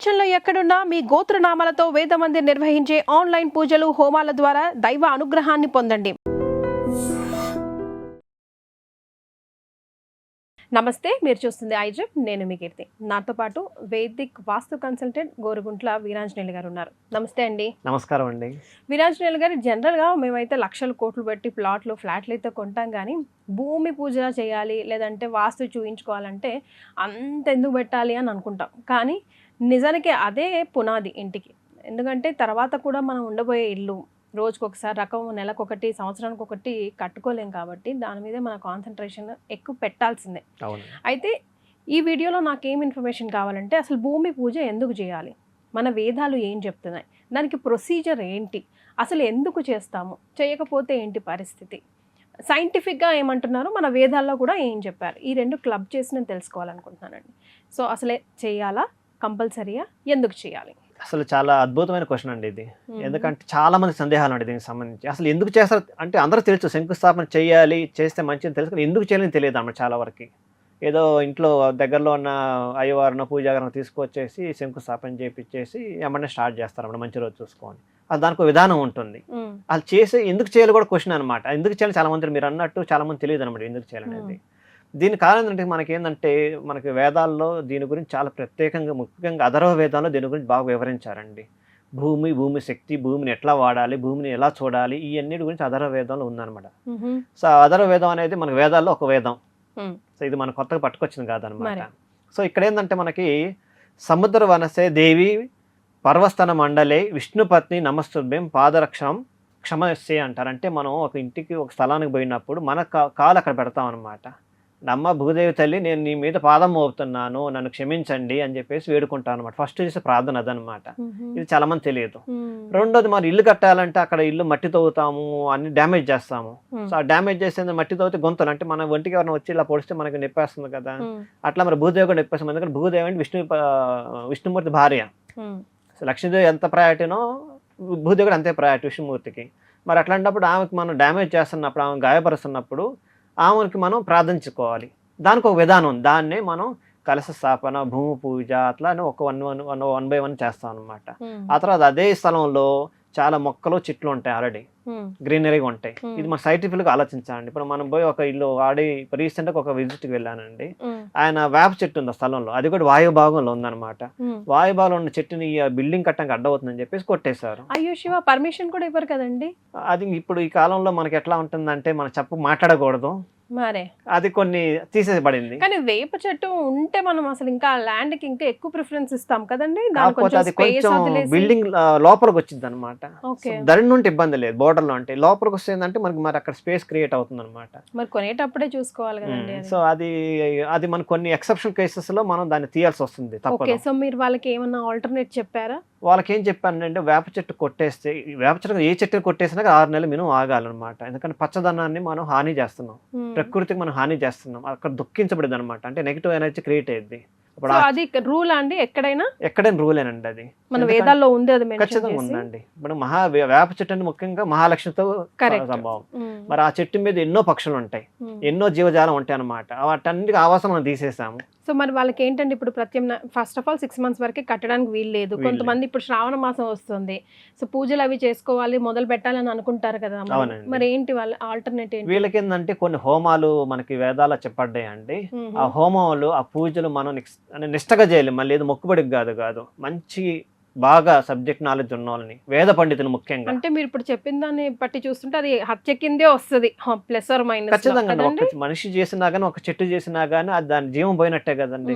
ప్రపంచంలో ఎక్కడున్నా మీ గోత్రనామాలతో వేదమందిర్ నిర్వహించే ఆన్లైన్ పూజలు హోమాల ద్వారా దైవ అనుగ్రహాన్ని పొందండి. నమస్తే, మీరు చూస్తుంది ఐజప్. నేను మీ కీర్తి. నాతో పాటు వేదిక్ వాస్తు కన్సల్టెంట్ గోరుగుంట్ల వీరాంజనేయులు గారు ఉన్నారు. నమస్తే అండి. నమస్కారం అండి. వీరాంజనేయులు గారు, జనరల్గా మేమైతే లక్షలు కోట్లు పెట్టి ప్లాట్లు ఫ్లాట్లు అయితే కొంటాం, కానీ భూమి పూజ చేయాలి లేదంటే వాస్తు చూయించుకోవాలంటే అంత ఎందుకు పెట్టాలి అని అనుకుంటాం. కానీ నిజానికి అదే పునాది ఇంటికి. ఎందుకంటే తర్వాత కూడా మనం ఉండబోయే ఇల్లు రోజుకొకసారి రకం, నెలకొకటి, సంవత్సరానికి ఒకటి కట్టుకోలేం. కాబట్టి దాని మీదే మన కాన్సన్ట్రేషన్ ఎక్కువ పెట్టాల్సిందే. అయితే ఈ వీడియోలో నాకేం ఇన్ఫర్మేషన్ కావాలంటే, అసలు భూమి పూజ ఎందుకు చేయాలి, మన వేదాలు ఏం చెప్తున్నాయి, దానికి ప్రొసీజర్ ఏంటి, అసలు ఎందుకు చేస్తాము, చేయకపోతే ఏంటి పరిస్థితి, సైంటిఫిక్గా ఏమంటున్నారు, మన వేదాల్లో కూడా ఏం చెప్పారు, ఈ రెండు క్లబ్ చేసి నేను తెలుసుకోవాలనుకుంటున్నానండి. సో అసలే చేయాలా, కంపల్సరీగా, ఎందుకు చేయాలి? అసలు చాలా అద్భుతమైన క్వశ్చన్ అండి ఇది. ఎందుకంటే చాలా మంది సందేహాలు ఉన్నాయి దీనికి సంబంధించి. అసలు ఎందుకు చేస్తారు అంటే, అందరూ తెలుసు శంకుస్థాపన చేయాలి, చేస్తే మంచిది తెలుసు, ఎందుకు చేయాలని తెలియదు అన్నమాట చాలా వరకు. ఏదో ఇంట్లో దగ్గరలో ఉన్న అయ్యవారినో పూజాగారినో తీసుకొచ్చేసి శంకుస్థాపన చేపించేసి ఏమన్నా స్టార్ట్ చేస్తారు అన్నమాట, మంచి రోజు చూసుకొని. అది దానికి ఒక విధానం ఉంటుంది. అది చేసి ఎందుకు చేయాలి కూడా క్వశ్చన్ అనమాట. ఎందుకు చేయాలి చాలా మంది, మీరు అన్నట్టు చాలా మంది తెలియదు అనమాట ఎందుకు చేయాలనేది. దీని కారణం ఏంటంటే, మనకేంటంటే మనకి వేదాల్లో దీని గురించి చాలా ప్రత్యేకంగా, ముఖ్యంగా అథర్వ వేదాల్లో దీని గురించి బాగా వివరించారండి. భూమి శక్తి, భూమిని ఎట్లా వాడాలి, భూమిని ఎలా చూడాలి, ఈ అన్నిటి గురించి అథర్వ వేదంలో ఉందన్నమాట. సో అథర్వ వేదం అనేది మనకి వేదాల్లో ఒక వేదం. సో ఇది మన కొత్తగా పట్టుకొచ్చింది కాదనమాట. సో ఇక్కడ ఏంటంటే మనకి సముద్ర వనసే దేవి పర్వస్తన మండలే విష్ణుపత్ని నమస్తుభ్యం పాదరక్షణం క్షమస్యే అంటారు. అంటే మనం ఒక ఇంటికి, ఒక స్థలానికి పోయినప్పుడు మన కాలు అక్కడ పెడతాం అనమాట. అమ్మ భూదేవి తల్లి, నేను నీ మీద పాదం మోపుతున్నాను, నన్ను క్షమించండి అని చెప్పేసి వేడుకుంటాను అనమాట. ఫస్ట్ చేసే ప్రార్థన అదనమాట. ఇది చాలా మంది తెలియదు. రెండోది, మనం ఇల్లు కట్టాలంటే అక్కడ ఇల్లు మట్టి తవ్వుతాము, అన్ని డ్యామేజ్ చేస్తాము. సో ఆ డ్యామేజ్ చేసేది మట్టి తవ్వుతే గొంతులు, అంటే మన ఒంటికి ఎవరైనా వచ్చి ఇలా పొడిస్తే మనకి నొప్పేస్తుంది కదా, అట్లా మరి భూదేవి కూడా నొప్పేస్తుంది. ఎందుకంటే భూదేవి అంటే విష్ణుమూర్తి భార్య. సో లక్ష్మీదేవి ఎంత ప్రయారిటీనో భూదేవి కూడా అంతే ప్రయారిటీ విష్ణుమూర్తికి. మరి అట్లాంటప్పుడు ఆమెకి మనం డ్యామేజ్ చేస్తున్నప్పుడు, ఆమె గాయపరుస్తున్నప్పుడు ఆమెకి మనం ప్రార్థించుకోవాలి. దానికి ఒక విధానం ఉంది. దాన్నే మనం కలశ స్థాపన, భూమి పూజ అట్లా ఒక వన్ బై వన్ చేస్తాం అనమాట. ఆ తర్వాత అదే స్థలంలో చాలా మొక్కలు, చెట్లు ఉంటాయి, ఆల్రెడీ గ్రీనరీగా ఉంటాయి. ఇది మన సైంటిఫిక్గా ఆలోచించాలండి. ఇప్పుడు మనం పోయి ఒక ఇల్లు రీసెంట్గా ఒక విజిట్కి వెళ్ళానండి. ఆయన వేప చెట్టు ఉంది ఆ స్థలంలో, అది కూడా వాయు భాగంలో ఉందన్నమాట. వాయు భాగంలో ఉన్న చెట్టుని బిల్డింగ్ కట్టడానికి అడ్డవుతుందని చెప్పేసి కొట్టేశారు. అయ్యో శివ, పర్మిషన్ కూడా ఇవ్వరు కదండి. అది ఇప్పుడు ఈ కాలంలో మనకి ఎట్లా ఉంటుందంటే, మనం మాట్లాడకూడదు, మరే అది కొన్ని తీసేయబడింది. కానీ వేప చెట్టు ఉంటే మనం అసలు ఇంకా ల్యాండ్ కి ఇంకా ఎక్కువ ప్రిఫరెన్స్ ఇస్తాం కదండి. కాకపోతే అది కొంచెం బిల్డింగ్ లోపలికి వచ్చింది అనమాట. దాని నుండి ఇబ్బంది లేదు, బోర్డర్ లో. అంటే లోపలికి వస్తుందంటే మనకి మరి అక్కడ స్పేస్ క్రియేట్ అవుతుంది అనమాట. మరి కొనేటప్పుడే చూసుకోవాలి కదండి. సో అది మనకు కొన్ని ఎక్సెప్షన్ కేసెస్ లో మనం దాన్ని తీయాల్సి వస్తుంది తప్పదు. సో మీరు వాళ్ళకి ఏమన్నా ఆల్టర్నేట్ చెప్పారా? వాళ్ళకి ఏం చెప్పానంటే, వేప చెట్టు కొట్టేస్తే, వేప చెట్టు ఏ చెట్టుని కొట్టేసినా 6 నెలలు మినిమం ఆగాలన్నమాట. ఎందుకంటే పచ్చదనాన్ని మనం హాని చేస్తున్నాం, ప్రకృతికి మనం హాని చేస్తున్నాం. అక్కడ దుఃఖించబడింది అనమాట. అంటే నెగిటివ్ ఎనర్జీ క్రియేట్ అయ్యింది. అది రూల్ అండి, ఎక్కడైనా రూలేనండి. అది మన వేదాల్లో ఉంది, అది ఖచ్చితంగా ఉందండి. ఇప్పుడు వేప చెట్టు అంటే ముఖ్యంగా మహాలక్ష్మితో సంభవం. మరి ఆ చెట్టు మీద ఎన్నో పక్షులు ఉంటాయి, ఎన్నో జీవజాలం ఉంటాయి అనమాట. వాటన్నిటికి ఆవాసం మనం తీసేసాము. సో మరి వాళ్ళకి ఏంటంటే, ఇప్పుడు ఫస్ట్ ఆఫ్ ఆల్ 6 months వరకే కట్టడానికి వీలు లేదు. కొంతమంది ఇప్పుడు శ్రావణ మాసం వస్తుంది, సో పూజలు అవి చేసుకోవాలి, మొదలు పెట్టాలని అనుకుంటారు కదా. మరి ఏంటి వాళ్ళ ఆల్టర్నేటివ్? వీళ్ళకి ఏంటంటే కొన్ని హోమాలు మనకి వేదాలు చెప్పడ్డాయండి. ఆ హోమాలు, ఆ పూజలు మనం నిష్టగా చేయాలి. మళ్ళీ ఏదో మొక్కుబడికి కాదు, మంచి బాగా సబ్జెక్ట్ నాలెడ్జ్ ఉన్న వాళ్ళని, వేద పండితులు ముఖ్యంగా. అంటే మీరు ఇప్పుడు చెప్పిన దాన్ని బట్టి చూస్తుంటే అది హత్య కిందే వస్తుంది, ప్లస్ ఆర్ మైనస్. ఖచ్చితంగా ఒక మనిషి చేసినా గానీ, ఒక చెట్టు చేసినా గానీ అది దాని జీవం పోయినట్టే కదండి.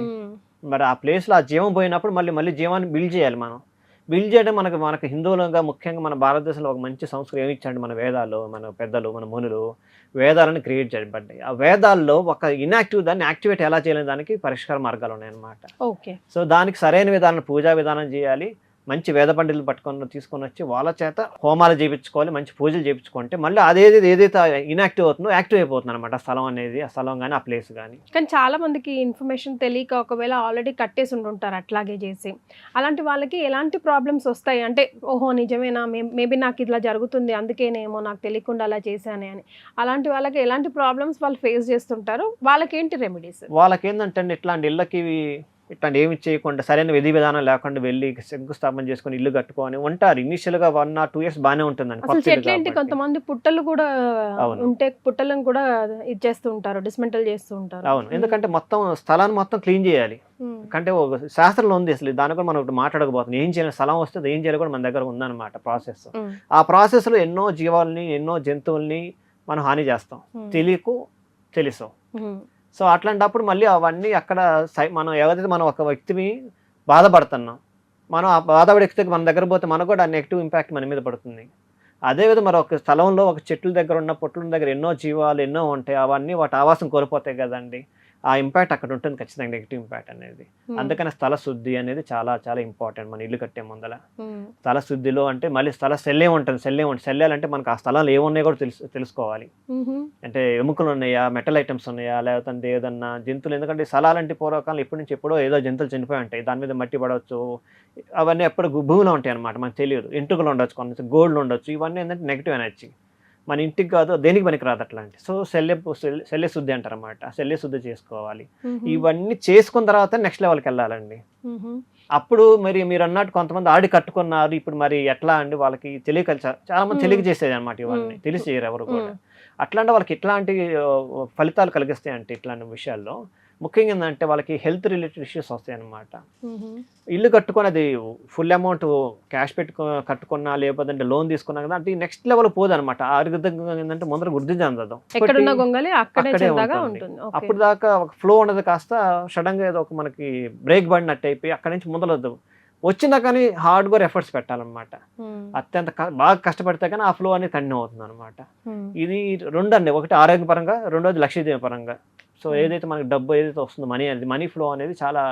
మరి ఆ ప్లేస్ లో ఆ జీవం పోయినప్పుడు మళ్ళీ జీవాన్ని బిల్డ్ చేయాలి. మనం బిల్డ్ చేయడం మనకు హిందువులుగా, ముఖ్యంగా మన భారతదేశంలో ఒక మంచి సంస్కృతి ఏమి ఇచ్చాడు మన వేదాలు, మన పెద్దలు, మన మునులు వేదాలను క్రియేట్ చేయబడ్డాయి. ఆ వేదాల్లో ఒక ఇన్యాక్టివ్ దాన్ని యాక్టివేట్ ఎలా చేయాలని దానికి పరిష్కార మార్గాలు ఉన్నాయన్నమాట. సో దానికి సరైన విధానం, పూజా విధానం చేయాలి. మంచి వేద పండితులు తీసుకొని వచ్చి వాళ్ళ చేత హోమాలు చేయించుకోవాలి, మంచి పూజలు చేయించుకుంటే మళ్ళీ ఏదైతే ఇన్యాక్టివ్ అవుతుందో యాక్టివ్ అయిపోతుంది అనమాట ఆ స్థలం అనేది, ఆ స్థలం కానీ, ఆ ప్లేస్ కానీ. కానీ చాలా మందికి ఇన్ఫర్మేషన్ తెలియక ఒకవేళ ఆల్రెడీ కట్టేసి ఉంటుంటారు అట్లాగే చేసి, అలాంటి వాళ్ళకి ఎలాంటి ప్రాబ్లమ్స్ వస్తాయి అంటే, ఓహో నిజమేనా, మేబీ నాకు ఇట్లా జరుగుతుంది అందుకేనేమో నాకు తెలియకుండా అలా చేశానే అని, అలాంటి వాళ్ళకి ఎలాంటి ప్రాబ్లమ్స్ వాళ్ళు ఫేస్ చేస్తుంటారు, వాళ్ళకి ఏంటి రెమెడీస్? వాళ్ళకి ఏంటంటే, ఇట్లాంటి ఇళ్ళకి ఇట్లాంటి ఏమి చేయకుండా సరైన విధి విధానం లేకుండా వెళ్ళి శంకుస్థాపన చేసుకొని ఇల్లు కట్టుకొని ఉంటారు. ఇనిషియల్గా 1 or 2 years బాగానే ఉంటుందండి. అసలు చెట్లు ఏంటి, కొంతమంది పుట్టలు కూడా అవును. ఉంటే పుట్టలను కూడా ఇది చేస్తూ ఉంటారు, డిస్మెంటల్ చేస్తూ ఉంటారు. అవును, ఎందుకంటే మొత్తం స్థలాన్ని మొత్తం క్లీన్ చేయాలి. అంటే ఒక శాస్త్రంలో ఉంది అసలు, దాని కూడా మనం మాట్లాడకపోతుంది. ఏం చేయాలి, స్థలం వస్తే ఏం చేయాలి కూడా మన దగ్గర ఉందన్నమాట ప్రాసెస్. ఆ ప్రాసెస్లో ఎన్నో జీవాలని ఎన్నో జంతువుల్ని మనం హాని చేస్తాం, తెలుసు. సో అట్లాంటప్పుడు మళ్ళీ అవన్నీ అక్కడ మనం ఏదైతే మనం ఒక వ్యక్తిని బాధపడుతున్నాం, మనం ఆ బాధపడే వ్యక్తికి మన దగ్గర పోతే మనకు కూడా ఆ నెగిటివ్ ఇంపాక్ట్ మన మీద పడుతుంది. అదేవిధంగా మరి ఒక స్థలంలో ఒక చెట్ల దగ్గర ఉన్న పుట్ల దగ్గర ఎన్నో జీవాలు ఎన్నో ఉంటాయి, అవన్నీ వాటి ఆవాసం కోల్పోతాయి కదండి. ఆ ఇంపాక్ట్ అక్కడ ఉంటుంది ఖచ్చితంగా, నెగిటివ్ ఇంపాక్ట్ అనేది. అందుకని స్థల శుద్ధి అనేది చాలా చాలా ఇంపార్టెంట్ మన ఇల్లు కట్టే ముందల. స్థల శుద్ధిలో అంటే మళ్ళీ సెల్లే ఉంటుంది. సెల్లాలంటే మనకు ఆ స్థలాలు ఏమున్నాయో కూడా తెలుసుకోవాలి. అంటే ఎముకలు ఉన్నాయా, మెటల్ ఐటమ్స్ ఉన్నాయా, లేకపోతే ఏదన్నా జంతువులు. ఎందుకంటే స్థలాలంటే పూర్వకాలం ఎప్పటి నుంచి ఎప్పుడో ఏదో జంతువులు చనిపోయి ఉంటాయి, దాని మీద మట్టి పడవచ్చు, అవన్నీ ఎప్పుడు భూమిలో ఉంటాయి అనమాట, మనకు తెలియదు. ఎంటుకలు ఉండొచ్చు, కొన్ని గోల్డ్లు ఉండొచ్చు, ఇవన్నీ ఏంటంటే నెగిటివ్ ఎనర్జీ, మన ఇంటికి కాదు దేనికి పనికి రాదు అట్లాంటి. సో శల్య శుద్ధి అంటారు అన్నమాట, శల్య శుద్ధి చేసుకోవాలి. ఇవన్నీ చేసుకున్న తర్వాత నెక్స్ట్ లెవెల్కి వెళ్ళాలండి. అప్పుడు మరి మీరు అన్నట్టు కొంతమంది ఆడి కట్టుకున్నారు, ఇప్పుడు మరి ఎట్లా అండి, వాళ్ళకి తెలియక చాలా మంది తెలియక చేసేది అనమాట, ఇవన్నీ తెలిసి చేయరు ఎవరు కూడా. అట్లాంటి వాళ్ళకి ఇట్లాంటి ఫలితాలు కలిగిస్తాయి అంటే ఇట్లాంటి విషయాల్లో ముఖ్యంగా ఏంటంటే వాళ్ళకి హెల్త్ రిలేటెడ్ ఇష్యూస్ వస్తాయి అన్నమాట. ఇల్లు కట్టుకొని అది ఫుల్ అమౌంట్ క్యాష్ కట్టుకున్నా లేకపోతే లోన్ తీసుకున్నా కదా అంటే నెక్స్ట్ లెవెల్ పోదు అనమాట. ఆరోగ్యంగా ఏంటంటే ముందర వృద్ధి చెందదు, అప్పుడు దాకా ఒక ఫ్లో ఉండదు, కాస్త సడన్ గా ఏదో ఒక మనకి బ్రేక్ పడినట్టు అయిపోయి అక్కడి నుంచి ముందరదు వచ్చినా కానీ హార్డ్ గా ఎఫర్ట్స్ పెట్టాలన్నమాట. అత్యంత బాగా కష్టపడితే కానీ ఆ ఫ్లో అనేది కంటిన్యూ అవుతుంది అనమాట. ఇది రెండు అండి, ఒకటి ఆరోగ్యపరంగా, రెండోది లక్ష్యదేవ పరంగా. సో ఏదైతే మనకి డబ్బు ఏదైతే వస్తుందో మనీ ఫ్లో అనేది చాలా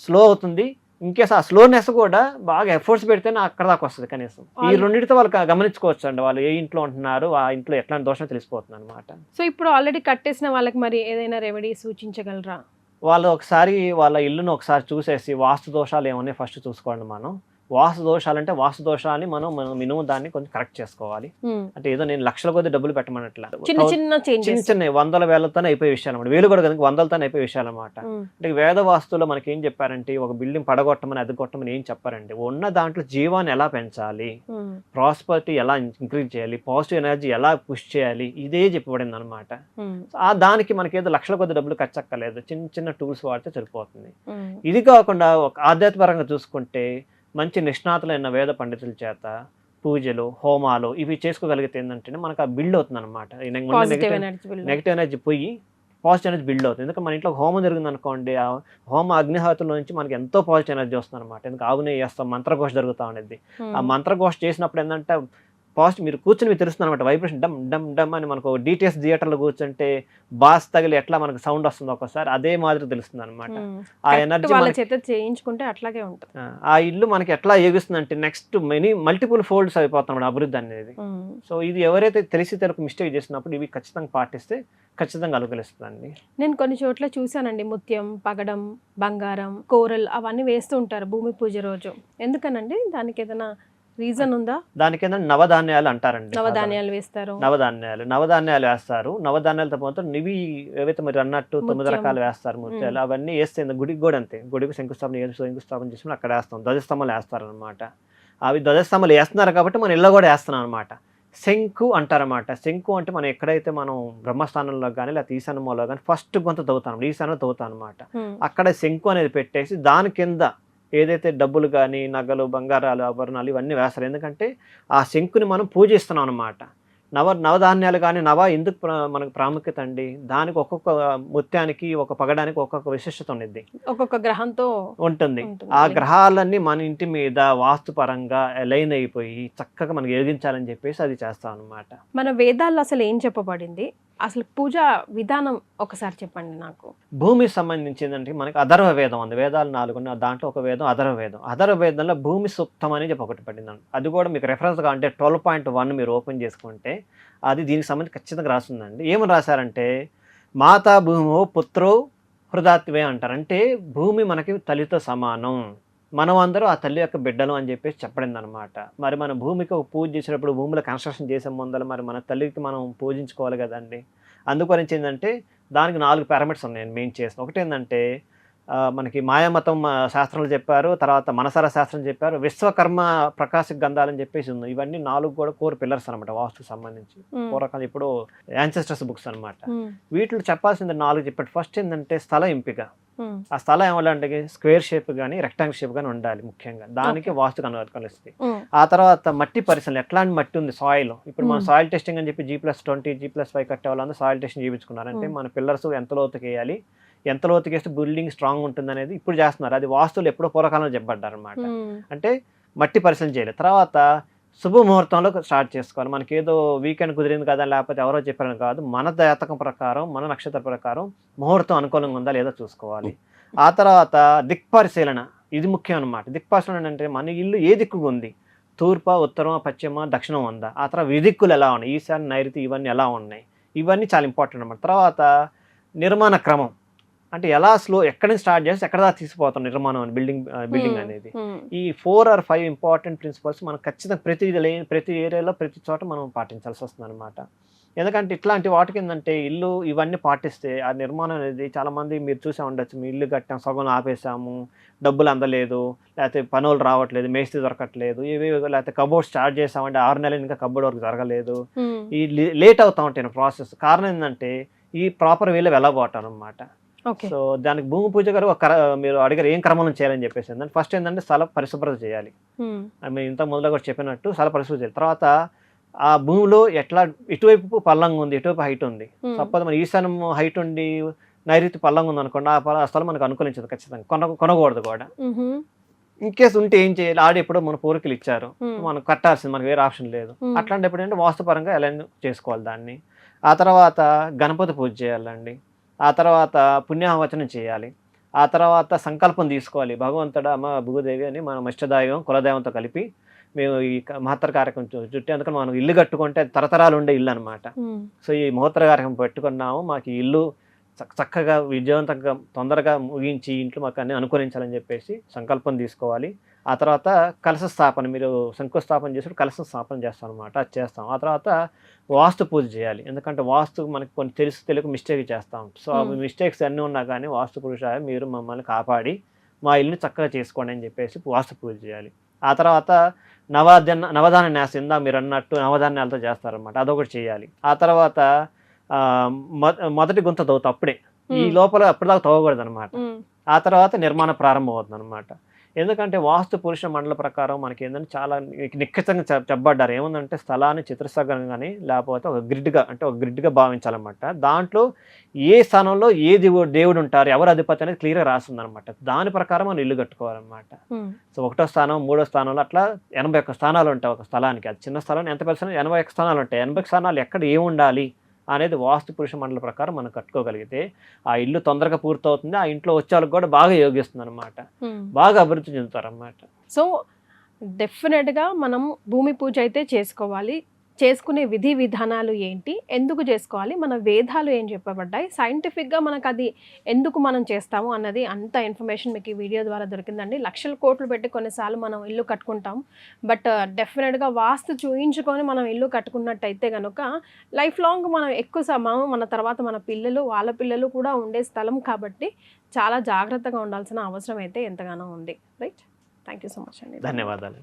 స్లో అవుతుంది. ఇంకేస్ ఆ స్లోనెస్ కూడా బాగా ఎఫర్ట్స్ పెడితేనే అక్కడ దాకా వస్తుంది కనీసం. ఈ రెండింటితో వాళ్ళు గమనించుకోవచ్చు అండి, వాళ్ళు ఏ ఇంట్లో ఉంటున్నారు, ఆ ఇంట్లో ఎట్లాంటి దోషం తెలిసిపోతుంది అనమాట. సో ఇప్పుడు ఆల్రెడీ కట్టేసిన వాళ్ళకి మరి ఏదైనా రెమెడీ సూచించగలరా? వాళ్ళు ఒకసారి వాళ్ళ ఇల్లును ఒకసారి చూసేసి వాస్తు దోషాలు ఏమన్నా ఫస్ట్ చూసుకోండి. మనం వాస్తు దోషాలంటే వాస్తు దోషాలని మనం మినిమం దాన్ని కొంచెం కరెక్ట్ చేసుకోవాలి. అంటే ఏదో నేను లక్షల కొద్ది డబ్బులు పెట్టమన్నట్ల చిన్న చిన్న 100,000తోనే అయిపోయే విషయాలు అన్నమాట, వేలు కూడా కనుక 100లతోనే అయిపోయే విషయాలు అనమాట. అంటే వేద వాస్తులో మనకి ఏం చెప్పారంటే ఒక బిల్డింగ్ పడగొట్టమని అద్దెకొట్టమని ఏం చెప్పారంటే ఉన్న దాంట్లో జీవాన్ని ఎలా పెంచాలి, ప్రాస్పరిటీ ఎలా ఇంక్రీజ్ చేయాలి, పాజిటివ్ ఎనర్జీ ఎలా పుష్ చేయాలి, ఇదే చెప్పబడింది అనమాట. ఆ దానికి మనకి ఏదో లక్షల కొద్ది డబ్బులు ఖర్చు అక్కర్లేదు, చిన్న చిన్న టూల్స్ వాడితే సరిపోతుంది. ఇది కాకుండా ఒక ఆధ్యాత్మికంగా చూసుకుంటే మంచి నిష్ణాతులైన వేద పండితుల చేత పూజలు హోమాలు ఇవి చేసుకోగలిగితే ఏంటంటే మనకు ఆ బిల్డ్ అవుతుంది అనమాట. నెగిటివ్ ఎనర్జీ పోయి పాజిటివ్ ఎనర్జీ బిల్డ్ అవుతుంది. ఎందుకంటే మన ఇంట్లో హోమం జరిగింది అనుకోండి, ఆ హోమ అగ్నిహాతుల నుంచి మనకి ఎంతో పాజిటివ్ ఎనర్జీ వస్తుంది అనమాట. ఎందుకంటే ఆవునే చేస్తాం, మంత్రఘోష జరుగుతూ ఉండేది. ఆ మంత్రఘోష చేసినప్పుడు ఏంటంటే పాజిటివ్ మీరు కూర్చొని మీకు తెలుస్తుంది అనమాట, వైబ్రేషన్ డమ్ డమ్ డమ్ అని. మనకు డిటిఎస్ థియేటర్లో కూర్చుంటే బాస్ తగిలి ఎట్లా మనకు సౌండ్ వస్తుంది ఒకసారి, అదే మాదిరి తెలుస్తుంది అనమాట. ఆ ఎనర్జీ చేయించుకుంటే అట్లాగే ఉంటుంది. ఆ ఇల్లు మనకి ఎట్లా ఏగుస్తుంది అంటే నెక్స్ట్ మల్టిపుల్ ఫోల్డ్స్ అయిపోతాం అభివృద్ధి అనేది. సో ఇది ఎవరైతే తెలిసి తెలుగు మిస్టేక్ చేసినప్పుడు ఇవి ఖచ్చితంగా పాటిస్తే ఖచ్చితంగా అనుకూలిస్తుందండి. నేను కొన్ని చోట్ల చూసానండి, ముత్యం, పగడం, బంగారం, కోరల్ అవన్నీ వేస్తూ ఉంటారు భూమి పూజ రోజు. ఎందుకనండి, దానికి ఏదైనా రీజన్ ఉందా? దానికి ఏంటంటే నవధాన్యాలు అంటారండి, నవధాన్యాలు వేస్తారు. నవధాన్యాలు వేస్తారు. నవధాన్యాలతో పాటు నివి ఏవైతే మీరు అన్నట్టు 9 రకాలు వేస్తారు ముత్యాలు, అవన్నీ వేస్తే గుడికి కూడా అంతే. గుడికి శంకుస్థాపన చేసినప్పుడు అక్కడ వేస్తాం, ధ్వజస్తంభాలు వేస్తారు అనమాట. అవి ధ్వజస్తంభాలు వేస్తున్నారు కాబట్టి మన ఇళ్ళ కూడా వేస్తున్నాం అనమాట. శంకు అంటారన్నమాట. శంకు అంటే మనం ఎక్కడైతే మనం బ్రహ్మస్థానంలో కానీ లేకపోతే ఈశాన్యంలో కానీ ఫస్ట్ కొంత తవ్వుతాం, ఈశాన్యం తవ్వుతాం అనమాట. అక్కడ శంకు అనేది పెట్టేసి దాని కింద ఏదైతే డబ్బులు కానీ నగలు బంగారాలు ఆభరణాలు ఇవన్నీ వేస్తారు. ఎందుకంటే ఆ శంకుని మనం పూజిస్తున్నాం అనమాట. నవధాన్యాలు కానీ ఎందుకు మనకు ప్రాముఖ్యత అండి, దానికి ఒక్కొక్క ముత్యానికి ఒక పగడానికి ఒక్కొక్క విశిష్టత ఉండేది, ఒక్కొక్క గ్రహంతో ఉంటుంది. ఆ గ్రహాలన్నీ మన ఇంటి మీద వాస్తుపరంగా అలైన్ అయిపోయి చక్కగా మనకి ఎదిగించాలని చెప్పేసి అది చేస్తాం అనమాట. మన వేదాల్లో అసలు ఏం చెప్పబడింది, అసలు పూజ విధానం ఒకసారి చెప్పండి నాకు. భూమికి సంబంధించిందంటే మనకి అధర్వ వేదం ఉంది, వేదాలు 4 ఉన్నాయి, దాంట్లో ఒక వేదం అధర్వ వేదం. అధర్వ వేదంలో భూమి సూక్తం అని చెప్పి ఒకటి పడిందండి. అది కూడా మీకు రెఫరెన్స్గా అంటే 12.1 మీరు ఓపెన్ చేసుకుంటే అది దీనికి సంబంధించి ఖచ్చితంగా రాస్తుందండి. ఏమని రాశారంటే మాతా భూమో పుత్రో హృదాత్వే అంటారు. అంటే భూమి మనకి తల్లితో సమానం, మనం అందరూ ఆ తల్లి యొక్క బిడ్డలు అని చెప్పేసి చెప్పడింది అనమాట. మరి మన భూమికి ఒక పూజ చేసినప్పుడు భూమిలో కన్స్ట్రక్షన్ చేసే ముందర మరి మన తల్లికి మనం పూజించుకోవాలి కదండి. అందుకని ఏంటంటే దానికి 4 పారామీటర్స్ ఉన్నాయండి మెయిన్ చేసిన. ఒకటి ఏంటంటే మనకి మాయామతం శాస్త్రాలు చెప్పారు, తర్వాత మనసార శాస్త్రం చెప్పారు, విశ్వకర్మ ప్రకాశ గంధాలు అని చెప్పేసి ఉంది. ఇవన్నీ 4 కూడా కోర్ పిల్లర్స్ అనమాట వాస్తుకు సంబంధించి. పూర్వకాలం ఇప్పుడు యాన్సెస్టర్స్ బుక్స్ అనమాట. వీటిలో చెప్పాల్సింది 4 చెప్పాడు. ఫస్ట్ ఏంటంటే స్థల ఎంపిక. ఆ స్థలం ఏమల్లంటే స్క్వేర్ షేప్ కానీ రెక్టాంగిల్ షేప్ కానీ ఉండాలి ముఖ్యంగా. దానికి వాస్తు కలుస్తుంది. ఆ తర్వాత మట్టి పరిశీలన, ఎట్లాంటి మట్టి ఉంది సాయిల్. ఇప్పుడు మనం సాయిల్ టెస్టింగ్ అని చెప్పి G+20 G+5 కట్టే వాళ్ళందరూ సాయిల్ టెస్టింగ్ చేయించుకున్నారు. అంటే మన పిల్లర్స్ ఎంత లోతుకి వేయాలి, ఎంత లోతుకి వేస్తే బిల్డింగ్ స్ట్రాంగ్ ఉంటుంది అనేది ఇప్పుడు చేస్తున్నారు. అది వాస్తువులు ఎప్పుడో పూర్వకాలంలో చెప్పబడ్డారు అనమాట. అంటే మట్టి పరిశీలన చేయాలి. తర్వాత శుభముహూర్తంలో స్టార్ట్ చేసుకోవాలి. మనకి ఏదో వీకెండ్ కుదిరింది కదా, లేకపోతే ఎవరో చెప్పారని కాదు, మన జాతకం ప్రకారం మన నక్షత్ర ప్రకారం ముహూర్తం అనుకూలంగా ఉందా లేదా చూసుకోవాలి. ఆ తర్వాత దిక్పరిశీలన, ఇది ముఖ్యం అనమాట. దిక్పరిశీలన అంటే మన ఇల్లు ఏ దిక్కుగా ఉంది, తూర్పు, ఉత్తరం, పశ్చిమ, దక్షిణం ఉందా, ఆ తర్వాత విదిక్కులు ఎలా ఉన్నాయి, ఈశాన్య, నైరుతి, ఇవన్నీ ఎలా ఉన్నాయి, ఇవన్నీ చాలా ఇంపార్టెంట్ అనమాట. తర్వాత నిర్మాణ క్రమం, అంటే ఎలా ఎక్కడి నుంచి స్టార్ట్ చేసి ఎక్కడ దాకా తీసుకుపోతాం నిర్మాణం అని, బిల్డింగ్ అనేది. ఈ 4 or 5 ఇంపార్టెంట్ ప్రిన్సిపల్స్ మనం ఖచ్చితంగా ప్రతి ఏరియాలో ప్రతి చోట మనం పాటించాల్సి వస్తుంది అనమాట. ఎందుకంటే ఇట్లాంటి వాటికి ఏంటంటే ఇల్లు ఇవన్నీ పాటిస్తే ఆ నిర్మాణం అనేది, చాలా మంది మీరు చూసే ఉండొచ్చు, మీ ఇల్లు కట్టాం సగం ఆపేసాము, డబ్బులు అందలేదు, లేకపోతే పనులు రావట్లేదు, మేస్త్రి దొరకట్లేదు, లేకపోతే కబోర్డ్ స్టార్ట్ చేసామంటే 6 నెలలు ఇంకా కబోర్డ్ వర్క్ జరగలేదు, ఈ లేట్ అవుతా ఉంటాయి ప్రాసెస్. కారణం ఏంటంటే ఈ ప్రాపర్ వేలో వెళ్ళబోతాం అనమాట. సో దానికి భూమి పూజ గారు మీరు అడిగారు ఏం క్రమంలో చేయాలని చెప్పేసి. ఫస్ట్ ఏంటంటే స్థల పరిశుభ్రత చేయాలి. మేము ఇంత మొదలు కూడా చెప్పినట్టు స్థల పరిశుభ్రత చేయాలి. తర్వాత ఆ భూమిలో ఎట్లా ఇటువైపు పల్లంగా ఉంది, ఇటువైపు హైట్ ఉంది. సపోజ్ మన ఈశాన్యం హైట్ ఉండి నైరుతి పల్లంగా ఉంది అనుకోండి, ఆ స్థలం మనకు అనుకూలించదు, ఖచ్చితంగా కొనకూడదు కూడా. ఇన్ కేసు ఉంటే ఏం చేయాలి, ఎప్పుడో మన పూర్వీకులు ఇచ్చారు, మనం కట్టాల్సింది, మనకు వేరే ఆప్షన్ లేదు. అట్లాంటప్పుడు ఏంటంటే వాస్తుపరంగా ఎలా చేసుకోవాలి దాన్ని. ఆ తర్వాత గణపతి పూజ చేయాలండి. ఆ తర్వాత పుణ్యాహవచనం చేయాలి. ఆ తర్వాత సంకల్పం తీసుకోవాలి, భగవంతుడా అమ్మ భూదేవి అని మనం ఇష్టదైవం కులదైవంతో కలిపి మేము ఈ మహత్తర కార్యక్రమం చుట్టూ, అందుకని మనం ఇల్లు కట్టుకుంటే తరతరాలు ఉండే ఇల్లు అనమాట. సో ఈ మహత్తర కార్యక్రమం పెట్టుకున్నాము, మాకు ఈ ఇల్లు చక్కగా విజయవంతంగా తొందరగా ముగించి ఇంట్లో మాకు అన్ని అనుకూలించాలని చెప్పేసి సంకల్పం తీసుకోవాలి. ఆ తర్వాత కలశ స్థాపన, మీరు శంకుస్థాపన చేసి కలశ స్థాపన చేస్తాం అనమాట, అది చేస్తాం. ఆ తర్వాత వాస్తు పూజ చేయాలి. ఎందుకంటే వాస్తు మనకి కొన్ని తెలియక మిస్టేక్ చేస్తాం. సో ఆ మిస్టేక్స్ అన్నీ ఉన్నా కానీ వాస్తు పురుష మీరు మమ్మల్ని కాపాడి మా ఇల్లుని చక్కగా చేసుకోండి అని చెప్పేసి వాస్తు పూజ చేయాలి. ఆ తర్వాత నవధాన్య న్యాసం, ఇందా మీరు అన్నట్టు నవధాన్యాలతో చేస్తారనమాట, అదొకటి చేయాలి. ఆ తర్వాత మొదటి గుంత తవ్వుతా అప్పుడే, ఈ లోపల అప్పటిదాకా తవ్వకూడదు అనమాట. ఆ తర్వాత నిర్మాణం ప్రారంభం అవుతుంది అనమాట. ఎందుకంటే వాస్తు పురుష మండల ప్రకారం మనకి ఏంటంటే చాలా నిఖచ్చితంగా చెప్పబడ్డారు. ఏముందంటే స్థలాన్ని చిత్రసగం కానీ లేకపోతే ఒక గ్రిడ్గా భావించాలన్నమాట. దాంట్లో ఏ స్థానంలో ఏ దేవుడు ఉంటారు, ఎవరు అధిపతి అనేది క్లియర్గా రాస్తుంది అనమాట. దాని ప్రకారం మనం ఇల్లు కట్టుకోవాలన్నమాట. సో 1వ స్థానం 3వ స్థానంలో అట్లా 81 స్థానాలు ఉంటాయి ఒక స్థలానికి. అది చిన్న స్థలం, ఎంత పెద్ద 81 స్థానాలు ఉంటాయి. 80 స్థానాలు ఎక్కడ ఏముండాలి అనేది వాస్తు పురుష మండల ప్రకారం మనం కట్టుకోగలిగితే ఆ ఇల్లు తొందరగా పూర్తవుతుంది. ఆ ఇంట్లో వచ్చే వాళ్ళకి కూడా బాగా యోగిస్తుంది అనమాట, బాగా అభివృద్ధి చెందుతారన్నమాట. సో డెఫినెట్గా మనం భూమి పూజ అయితే చేసుకోవాలి. చేసుకునే విధి విధానాలు ఏంటి, ఎందుకు చేసుకోవాలి, మన వేదాలు ఏం చెప్పబడ్డాయి, సైంటిఫిక్గా మనకు అది ఎందుకు మనం చేస్తాము అన్నది అంత ఇన్ఫర్మేషన్ మీకు ఈ వీడియో ద్వారా దొరికిందండి. లక్షల కోట్లు పెట్టి కొన్నిసార్లు మనం ఇల్లు కట్టుకుంటాం, బట్ డెఫినెట్గా వాస్తు చూయించుకొని మనం ఇల్లు కట్టుకున్నట్టయితే కనుక లైఫ్ లాంగ్ మనం ఎక్కువ సమయం మన తర్వాత మన పిల్లలు వాళ్ళ పిల్లలు కూడా ఉండే స్థలం కాబట్టి చాలా జాగ్రత్తగా ఉండాల్సిన అవసరం అయితే ఎంతగానో ఉంది. Right, thank you so much అండి. ధన్యవాదాలు.